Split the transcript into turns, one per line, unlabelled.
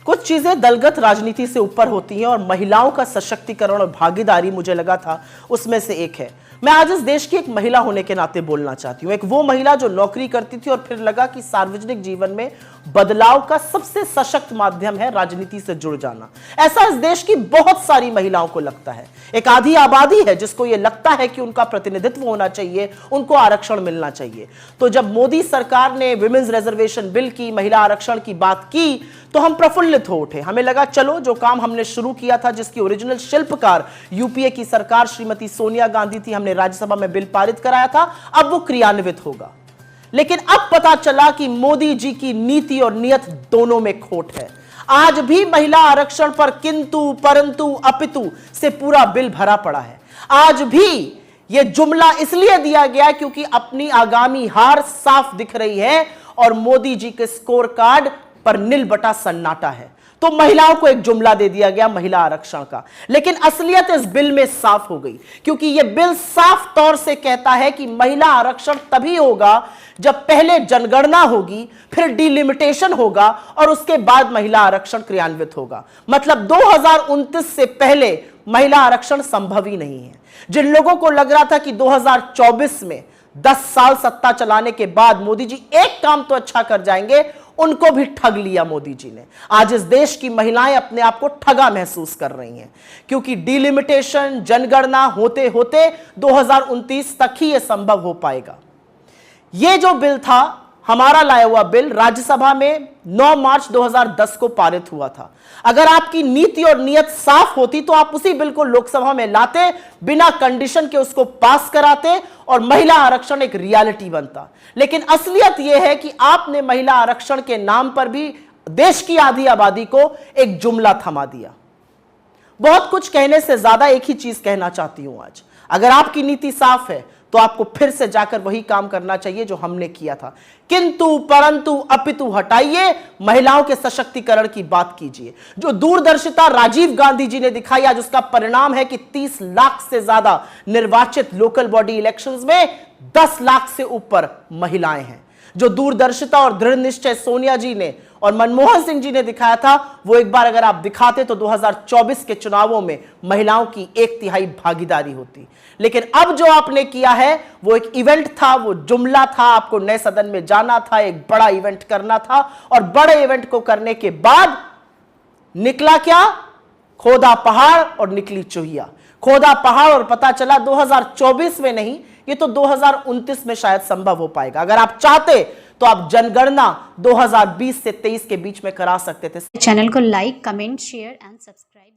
कुछ चीजें दलगत राजनीति से ऊपर होती हैं और महिलाओं का सशक्तिकरण और भागीदारी मुझे लगा था उसमें से एक है। मैं आज इस देश की एक महिला होने के नाते बोलना चाहती हूं, एक वो महिला जो नौकरी करती थी और फिर लगा कि सार्वजनिक जीवन में बदलाव का सबसे सशक्त माध्यम है राजनीति से जुड़ जाना। ऐसा इस देश की बहुत सारी महिलाओं को लगता है। एक आधी आबादी है जिसको यह लगता है कि उनका प्रतिनिधित्व होना चाहिए, उनको आरक्षण मिलना चाहिए। तो जब मोदी सरकार ने विमेंस रिजर्वेशन बिल की, महिला आरक्षण की बात की, तो हम प्रफुल्लित हो उठे। हमें लगा चलो जो काम हमने शुरू किया था, जिसकी ओरिजिनल शिल्पकार यूपीए की सरकार श्रीमती सोनिया गांधी थी, हमने राज्यसभा में बिल पारित कराया था, अब वो क्रियान्वित होगा। लेकिन अब पता चला कि मोदी जी की नीति और नियत दोनों में खोट है। आज भी महिला आरक्षण पर किंतु परंतु अपितु से पूरा बिल भरा पड़ा है। आज भी यह जुमला इसलिए दिया गया क्योंकि अपनी आगामी हार साफ दिख रही है और मोदी जी के स्कोर कार्ड पर नील बटा सन्नाटा है। तो महिलाओं को एक जुमला दे दिया गया महिला आरक्षण का। लेकिन असलियत इस बिल में साफ हो गई, क्योंकि यह बिल साफ तौर से कहता है कि महिला आरक्षण तभी होगा जब पहले जनगणना होगी, फिर डिलिमिटेशन होगा और उसके बाद महिला आरक्षण क्रियान्वित होगा। मतलब 2029 से पहले महिला आरक्षण संभव ही नहीं है। जिन लोगों को लग रहा था कि 2024 में 10 साल सत्ता चलाने के बाद मोदी जी एक काम तो अच्छा कर जाएंगे, उनको भी ठग लिया मोदी जी ने। आज इस देश की महिलाएं अपने आप को ठगा महसूस कर रही हैं, क्योंकि डिलिमिटेशन, जनगणना होते होते 2029 तक ही यह संभव हो पाएगा। यह जो बिल था, हमारा लाया हुआ बिल, राज्यसभा में 9 मार्च 2010 को पारित हुआ था। अगर आपकी नीति और नियत साफ होती तो आप उसी बिल को लोकसभा में लाते, बिना कंडीशन के उसको पास कराते और महिला आरक्षण एक रियलिटी बनता। लेकिन असलियत यह है कि आपने महिला आरक्षण के नाम पर भी देश की आधी आबादी को एक जुमला थमा दिया। बहुत कुछ कहने से ज्यादा एक ही चीज कहना चाहती हूं आज। अगर आपकी नीति साफ है तो आपको फिर से जाकर वही काम करना चाहिए जो हमने किया था। किंतु परंतु अपितु हटाइए, महिलाओं के सशक्तिकरण की बात कीजिए। जो दूरदर्शिता राजीव गांधी जी ने दिखाई, आज उसका परिणाम है कि 30 लाख से ज्यादा निर्वाचित लोकल बॉडी इलेक्शंस में 10 लाख से ऊपर महिलाएं हैं। जो दूरदर्शिता और दृढ़ निश्चय सोनिया जी ने और मनमोहन सिंह जी ने दिखाया था, वो एक बार अगर आप दिखाते तो 2024 के चुनावों में महिलाओं की 1/3 भागीदारी होती। लेकिन अब जो आपने किया है वो एक इवेंट था, वो जुमला था। आपको नए सदन में जाना था, एक बड़ा इवेंट करना था और बड़े इवेंट को करने के बाद निकला क्या? खोदा पहाड़ और निकली चूहिया। खोदा पहाड़ और पता चला 2024 में नहीं, ये तो 2029 में शायद संभव हो पाएगा। अगर आप चाहते तो आप जनगणना 2020 से 23 के बीच में करा सकते थे।
चैनल को like, comment, share and subscribe.